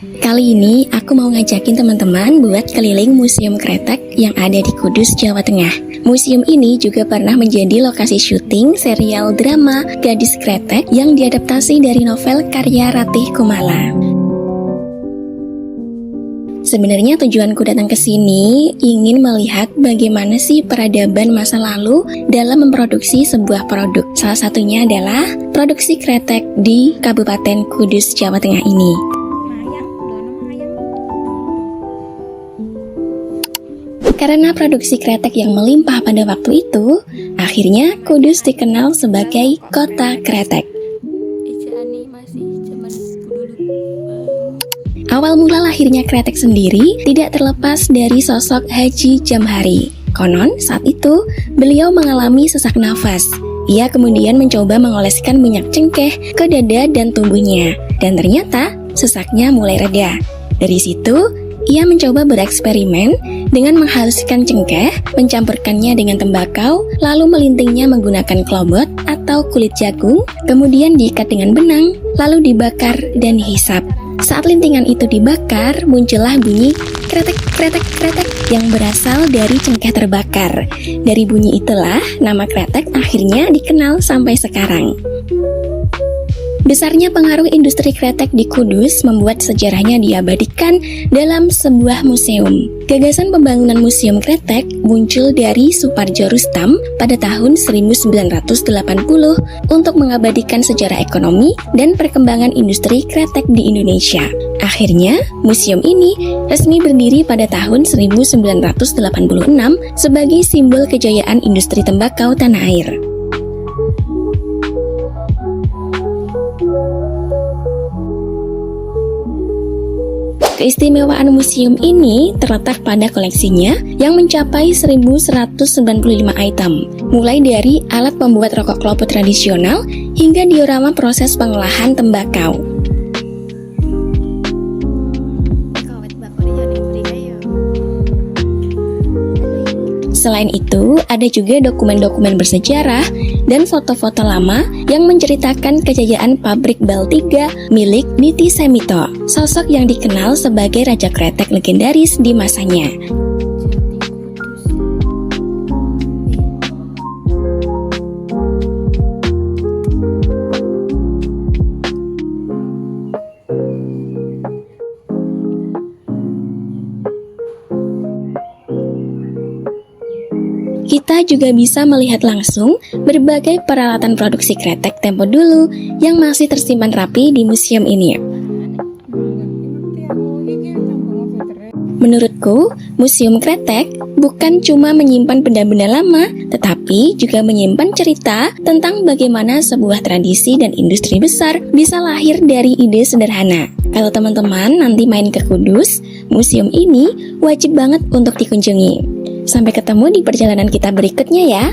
Kali ini aku mau ngajakin teman-teman buat keliling Museum Kretek yang ada di Kudus, Jawa Tengah. Museum ini juga pernah menjadi lokasi syuting serial drama Gadis Kretek yang diadaptasi dari novel karya Ratih Kumala. Sebenarnya tujuanku datang ke sini ingin melihat bagaimana sih peradaban masa lalu dalam memproduksi sebuah produk. Salah satunya adalah produksi kretek di Kabupaten Kudus, Jawa Tengah ini. Karena produksi kretek yang melimpah pada waktu itu, akhirnya Kudus dikenal sebagai kota kretek. Awal mula lahirnya kretek sendiri tidak terlepas dari sosok Haji Jamhari. Konon saat itu beliau mengalami sesak nafas. Ia kemudian mencoba mengoleskan minyak cengkeh ke dada dan tubuhnya, dan ternyata sesaknya mulai reda. Dari situ ia mencoba bereksperimen dengan menghaluskan cengkeh, mencampurkannya dengan tembakau, lalu melintingnya menggunakan klobot atau kulit jagung, kemudian diikat dengan benang, lalu dibakar dan dihisap. Saat lintingan itu dibakar, muncullah bunyi kretek-kretek-kretek yang berasal dari cengkeh terbakar. Dari bunyi itulah nama kretek akhirnya dikenal sampai sekarang. Besarnya pengaruh industri kretek di Kudus membuat sejarahnya diabadikan dalam sebuah museum. Gagasan pembangunan museum kretek muncul dari Suparjo Rustam pada tahun 1980 untuk mengabadikan sejarah ekonomi dan perkembangan industri kretek di Indonesia. Akhirnya, museum ini resmi berdiri pada tahun 1986 sebagai simbol kejayaan industri tembakau tanah air. Keistimewaan museum ini terletak pada koleksinya yang mencapai 1195 item, mulai dari alat pembuat rokok klopo tradisional hingga diorama proses pengolahan tembakau. Selain itu, ada juga dokumen-dokumen bersejarah dan foto-foto lama yang menceritakan kejayaan pabrik bal 3 milik Niti Semito, sosok yang dikenal sebagai raja kretek legendaris di masanya. Kita juga bisa melihat langsung berbagai peralatan produksi kretek tempo dulu yang masih tersimpan rapi di museum ini. Menurutku, museum kretek bukan cuma menyimpan benda-benda lama, tetapi juga menyimpan cerita tentang bagaimana sebuah tradisi dan industri besar bisa lahir dari ide sederhana. Kalau teman-teman nanti main ke Kudus, museum ini wajib banget untuk dikunjungi. Sampai ketemu di perjalanan kita berikutnya ya.